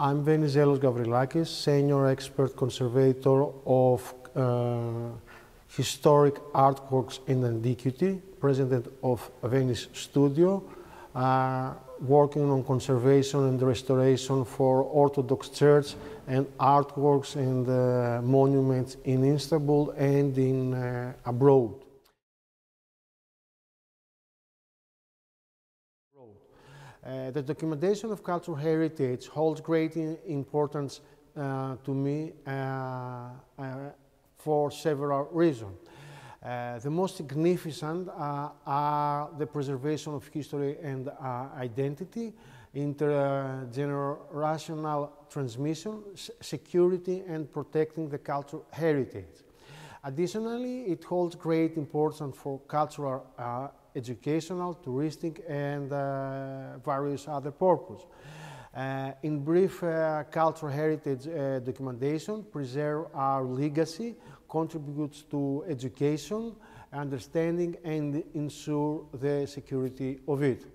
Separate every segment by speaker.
Speaker 1: I'm Venizelos Gavrilakis, Senior Expert Conservator of Historic Artworks in Antiquity, President of VENIS Studio, working on conservation and restoration for Orthodox Church and artworks and monuments in Istanbul and in abroad. The documentation of cultural heritage holds great importance to me for several reasons. The most significant are the preservation of history and identity, intergenerational transmission, security, and protecting the cultural heritage. Additionally, it holds great importance for cultural, educational, touristic, and various other purposes. In brief, cultural heritage documentation preserves our legacy, contributes to education, understanding, and ensure the security of it.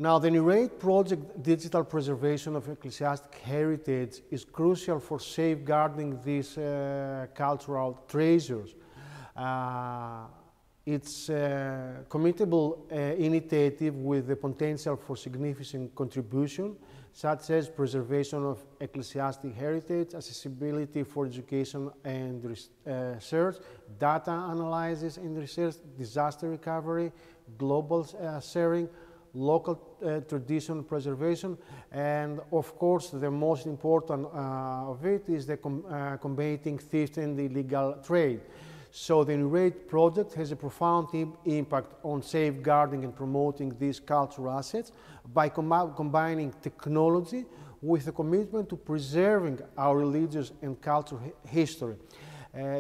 Speaker 1: Now, the NARRATE Project digital preservation of ecclesiastic heritage is crucial for safeguarding these cultural treasures. It's a committable initiative with the potential for significant contribution, such as preservation of ecclesiastic heritage, accessibility for education and research, data analysis and research, disaster recovery, global sharing, local tradition preservation, and of course the most important of it is the combating theft and illegal trade. So the NARRATE project has a profound impact on safeguarding and promoting these cultural assets by combining technology with a commitment to preserving our religious and cultural history.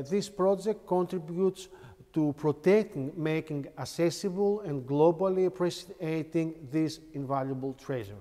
Speaker 1: This project contributes to protecting, making accessible, and globally appreciating these invaluable treasures.